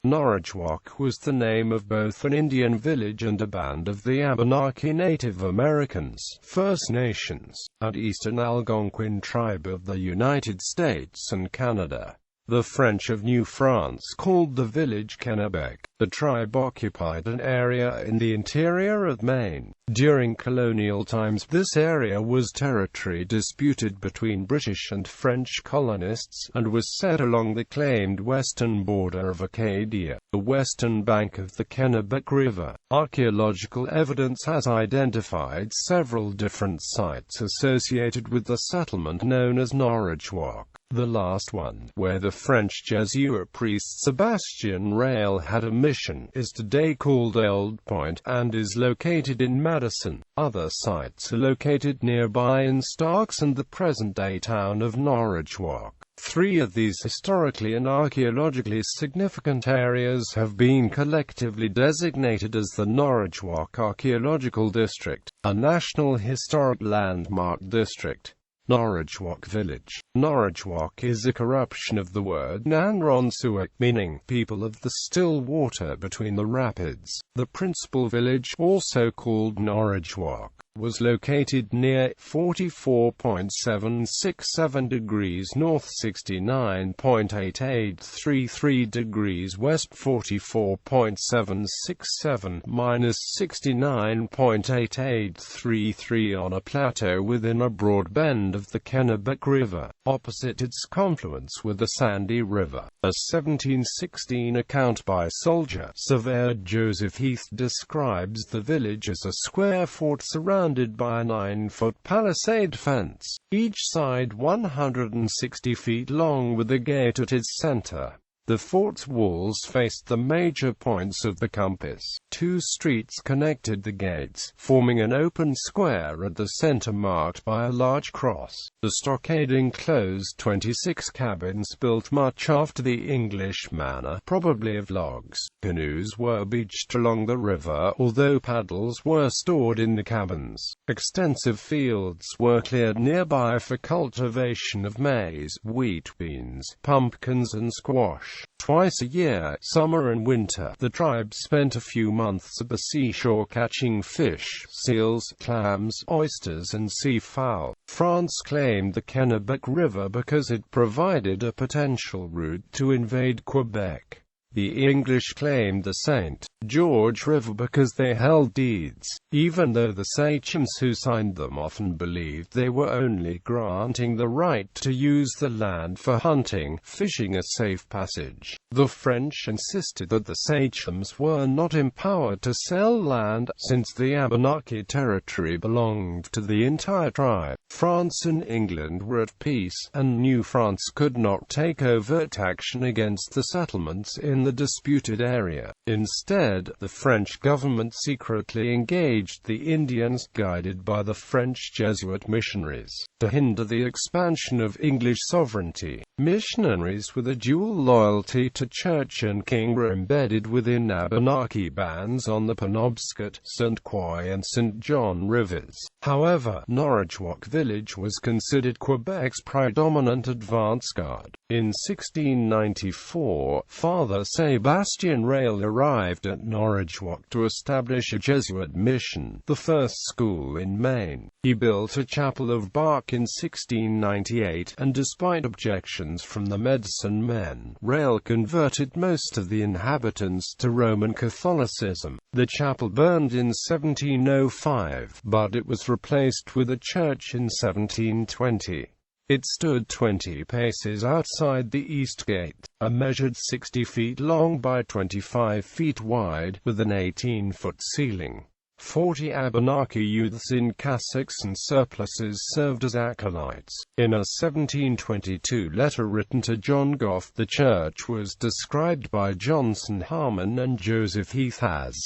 Norridgewock was the name of both an Indian village and a band of the Abenaki Native Americans, First Nations, and Eastern Algonquian tribe of the United States and Canada. The French of New France called the village Kennebec. The tribe occupied an area in the interior of Maine. During colonial times, this area was territory disputed between British and French colonists, and was set along the claimed western border of Acadia, the western bank of the Kennebec River. Archaeological evidence has identified several different sites associated with the settlement known as Norridgewock. The last one, where the French Jesuit priest Sebastien Rail had a mission, is today called Old Point, and is located in Madison. Other sites are located nearby in Starks and the present-day town of Norridgewock. 3 of these historically and archaeologically significant areas have been collectively designated as the Norridgewock Archaeological District, a National Historic Landmark District. Norridgewock Village. Norridgewock is a corruption of the word Nanronsuak, meaning people of the still water between the rapids. The principal village, also called Norridgewock, was located near 44.767 degrees north, 69.8833 degrees west, 44.767 minus 69.8833 on a plateau within a broad bend of the Kennebec River, opposite its confluence with the Sandy River. A 1716 account by soldier-surveyor Joseph Heath describes the village as a square fort surrounded by a 9-foot palisade fence, each side 160 feet long with a gate at its center. The fort's walls faced the major points of the compass. 2 streets connected the gates, forming an open square at the center marked by a large cross. The stockade enclosed 26 cabins built much after the English manner, probably of logs. Canoes were beached along the river, although paddles were stored in the cabins. Extensive fields were cleared nearby for cultivation of maize, wheat, beans, pumpkins and squash. Twice a year, summer and winter, the tribe spent a few months at the seashore catching fish, seals, clams, oysters and seafowl. France claimed the Kennebec River because it provided a potential route to invade Quebec. The English claimed the St. George River because they held deeds, even though the sachems who signed them often believed they were only granting the right to use the land for hunting, fishing a safe passage. The French insisted that the sachems were not empowered to sell land, since the Abenaki territory belonged to the entire tribe. France and England were at peace, and New France could not take overt action against the settlements in the disputed area. Instead, the French government secretly engaged the Indians, guided by the French Jesuit missionaries, to hinder the expansion of English sovereignty. Missionaries with a dual loyalty to church and king were embedded within Abenaki bands on the Penobscot, St. Croix and St. John rivers. However, Norridgewock village was considered Quebec's predominant advance guard. In 1694, Father Sebastien Rail arrived at Norridgewock to establish a Jesuit mission, the first school in Maine. He built a chapel of bark in 1698, and despite objections from the medicine men, Rail converted most of the inhabitants to Roman Catholicism. The chapel burned in 1705, but it was replaced with a church in 1720. It stood 20 paces outside the east gate, measured 60 feet long by 25 feet wide, with an 18-foot ceiling. 40 Abenaki youths in cassocks and surplices served as acolytes. In a 1722 letter written to John Goff, the church was described by Johnson Harmon and Joseph Heath as,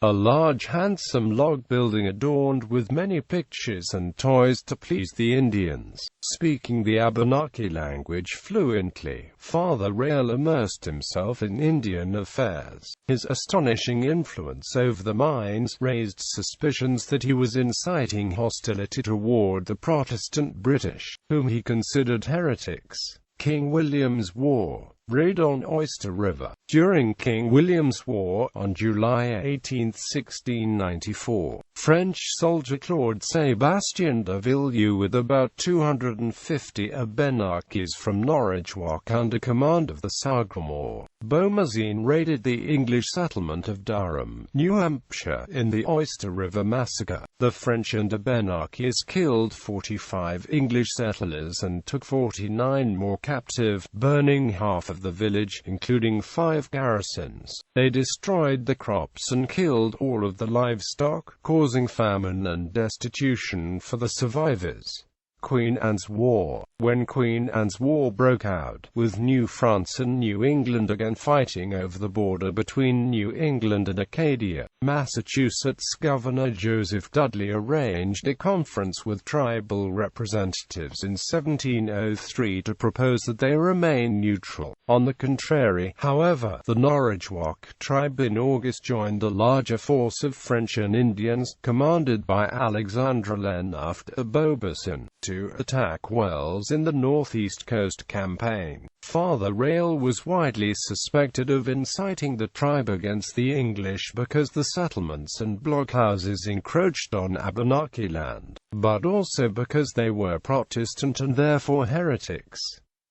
a large handsome log building adorned with many pictures and toys to please the Indians. Speaking the Abenaki language fluently, Father Rail immersed himself in Indian affairs. His astonishing influence over the minds raised suspicions that he was inciting hostility toward the Protestant British, whom he considered heretics. King William's War. Raid on Oyster River. During King William's War, on July 18, 1694, French soldier Claude Sébastien de Villiers with about 250 Abenakis from Norridgewock under command of the Sagamore Beaumazine raided the English settlement of Durham, New Hampshire, in the Oyster River Massacre. The French and Abenakis killed 45 English settlers and took 49 more captive, burning half of the village, including 5 garrisons. They destroyed the crops and killed all of the livestock, causing famine and destitution for the survivors. Queen Anne's War. When Queen Anne's War broke out, with New France and New England again fighting over the border between New England and Acadia, Massachusetts Governor Joseph Dudley arranged a conference with tribal representatives in 1703 to propose that they remain neutral. On the contrary, however, the Norridgewock tribe in August joined a larger force of French and Indians, commanded by Alexandre Maine.During, to attack Wells in the Northeast Coast Campaign. Father Rale was widely suspected of inciting the tribe against the English because the settlements and blockhouses encroached on Abenaki land, but also because they were Protestant and therefore heretics.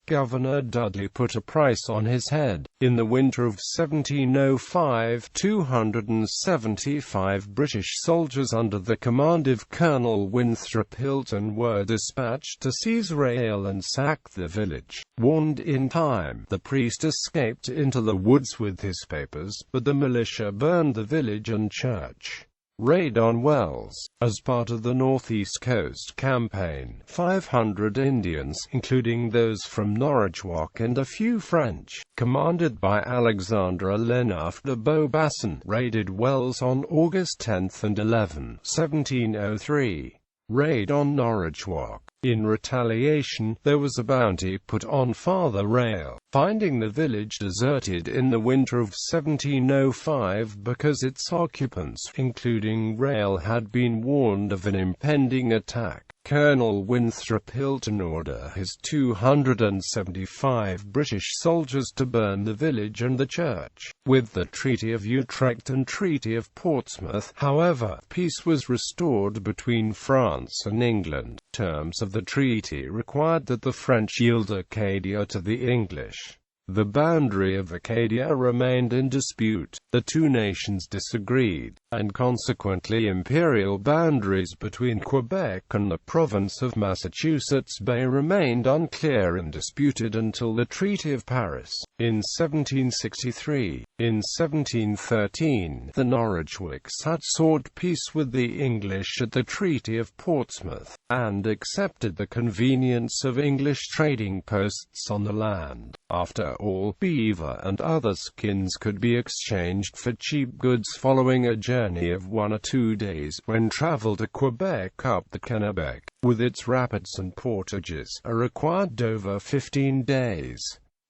Governor Dudley put a price on his head. In the winter of 1705, 275 British soldiers under the command of Colonel Winthrop Hilton were dispatched to seize Rale and sack the village. Warned in time, the priest escaped into the woods with his papers, but the militia burned the village and church. Raid on Wells. As part of the Northeast Coast Campaign, 500 Indians, including those from Norridgewock and a few French, commanded by Alexandre de Beaubassin, raided Wells on August 10 and 11, 1703. Raid on Norridgewock. In retaliation, there was a bounty put on Father Rale, finding the village deserted in the winter of 1705 because its occupants, including Rale, had been warned of an impending attack. Colonel Winthrop Hilton ordered his 275 British soldiers to burn the village and the church. With the Treaty of Utrecht and Treaty of Portsmouth, however, peace was restored between France and England. Terms of the treaty required that the French yield Acadia to the English. The boundary of Acadia remained in dispute. The two nations disagreed, and consequently imperial boundaries between Quebec and the province of Massachusetts Bay remained unclear and disputed until the Treaty of Paris, in 1763. In 1713, the Norridgewocks had sought peace with the English at the Treaty of Portsmouth, and accepted the convenience of English trading posts on the land. After all, beaver and other skins could be exchanged for cheap goods following a journey of 1 or 2 days when travel to Quebec up the Kennebec, with its rapids and portages, required over 15 days.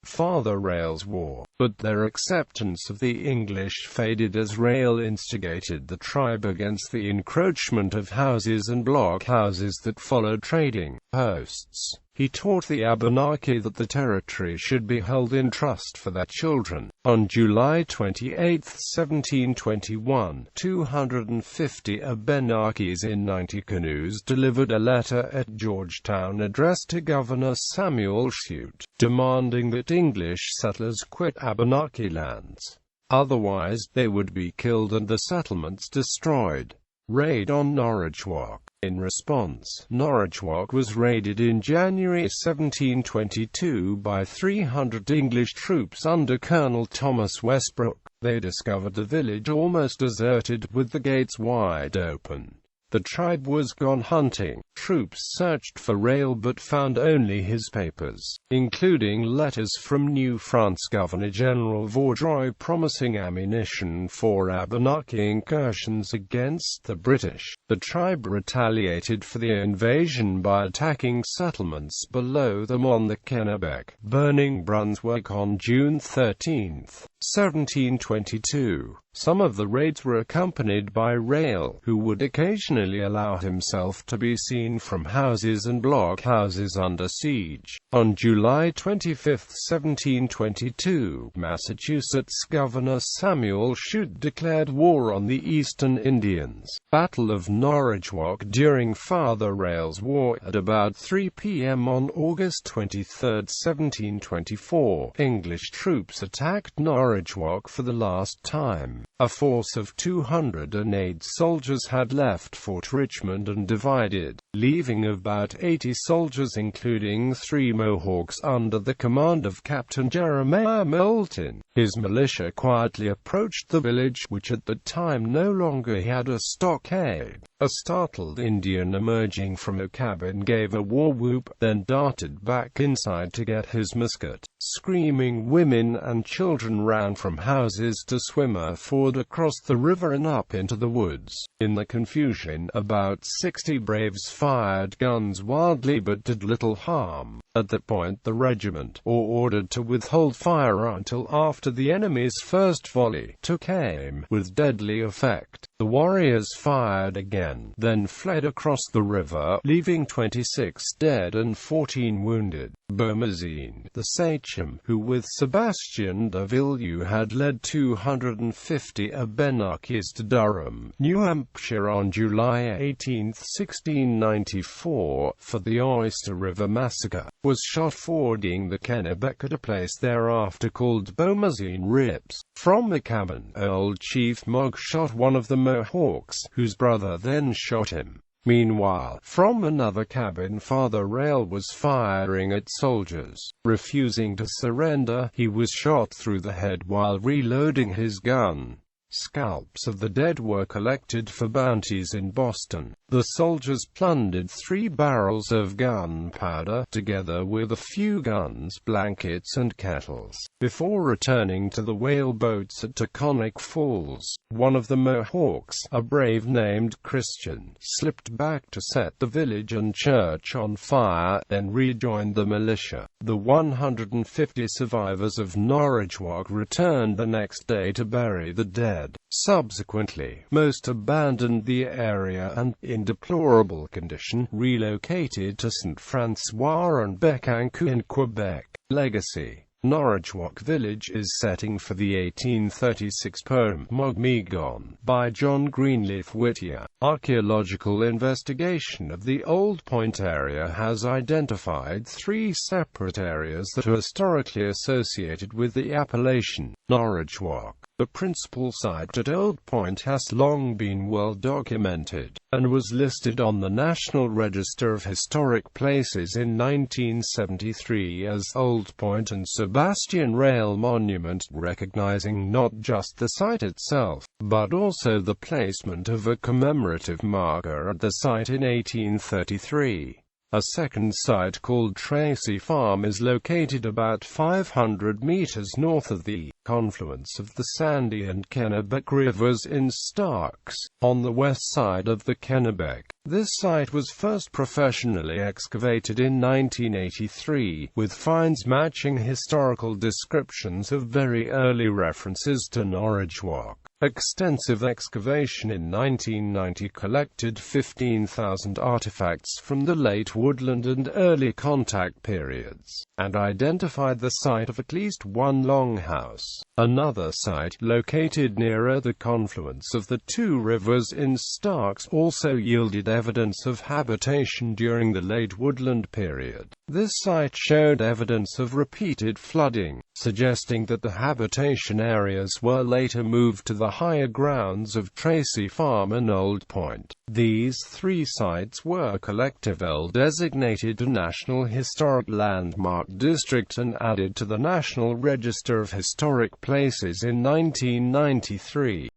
Father Rale's War. But their acceptance of the English faded as Rale instigated the tribe against the encroachment of houses and blockhouses that followed trading posts. He taught the Abenaki that the territory should be held in trust for their children. On July 28, 1721, 250 Abenakis in 90 canoes delivered a letter at Georgetown addressed to Governor Samuel Shute, demanding that English settlers quit Abenaki lands. Otherwise, they would be killed and the settlements destroyed. Raid on Norridgewock. In response, Norridgewock was raided in January 1722 by 300 English troops under Colonel Thomas Westbrook. They discovered the village almost deserted, with the gates wide open. The tribe was gone hunting. Troops searched for Rale but found only his papers, including letters from New France Governor-General Vaudreuil promising ammunition for Abenaki incursions against the British. The tribe retaliated for the invasion by attacking settlements below them on the Kennebec, burning Brunswick on June 13, 1722. Some of the raids were accompanied by Rale, who would occasionally allow himself to be seen from houses and blockhouses under siege. On July 25, 1722, Massachusetts Governor Samuel Shute declared war on the Eastern Indians. Battle of Norridgewock. During Father Rale's War, at about 3 p.m. on August 23, 1724, English troops attacked Norridgewock for the last time. A force of 208 soldiers had left Fort Richmond and divided, leaving about 80 soldiers including 3 Mohawks under the command of Captain Jeremiah Moulton. His militia quietly approached the village, which at the time no longer had a stockade. A startled Indian emerging from a cabin gave a war whoop, then darted back inside to get his musket. Screaming women and children ran from houses to swim a ford across the river and up into the woods. In the confusion, about 60 braves fired guns wildly but did little harm. At that point the regiment were ordered to withhold fire until after the enemy's first volley took aim, with deadly effect. The warriors fired again, then fled across the river, leaving 26 dead and 14 wounded. Beaumezine, the sachem, who with Sebastien de Villiers had led 250 Abenakis to Durham, New Hampshire on July 18, 1694, for the Oyster River Massacre, was shot fording the Kennebec at a place thereafter called Beaumezine Rips. From a cabin, old Chief Mugg shot one of the Mohawks, whose brother then shot him. Meanwhile, from another cabin, Father Rale was firing at soldiers. Refusing to surrender, he was shot through the head while reloading his gun. Scalps of the dead were collected for bounties in Boston. The soldiers plundered 3 barrels of gunpowder, together with a few guns, blankets and kettles, before returning to the whaleboats at Taconic Falls. One of the Mohawks, a brave named Christian, slipped back to set the village and church on fire, then rejoined the militia. The 150 survivors of Norridgewock returned the next day to bury the dead. Subsequently, most abandoned the area and, in deplorable condition, relocated to St. François and Bécancour in Quebec. Legacy. Norridgewock Village is setting for the 1836 poem Mogmegon by John Greenleaf Whittier. Archaeological investigation of the Old Point area has identified 3 separate areas that are historically associated with the appellation Norridgewock. The principal site at Old Point has long been well documented, and was listed on the National Register of Historic Places in 1973 as Old Point and Sebastien Rale Monument, recognizing not just the site itself, but also the placement of a commemorative marker at the site in 1833. A second site called Tracy Farm is located about 500 meters north of the confluence of the Sandy and Kennebec Rivers in Starks, on the west side of the Kennebec. This site was first professionally excavated in 1983, with finds matching historical descriptions of very early references to Norridgewock. Extensive excavation in 1990 collected 15,000 artifacts from the late woodland and early contact periods, and identified the site of at least one longhouse. Another site, located nearer the confluence of the 2 rivers in Starks, also yielded evidence of habitation during the late woodland period. This site showed evidence of repeated flooding, suggesting that the habitation areas were later moved to the higher grounds of Tracy Farm and Old Point. These 3 sites were collectively designated a National Historic Landmark District and added to the National Register of Historic Places in 1993.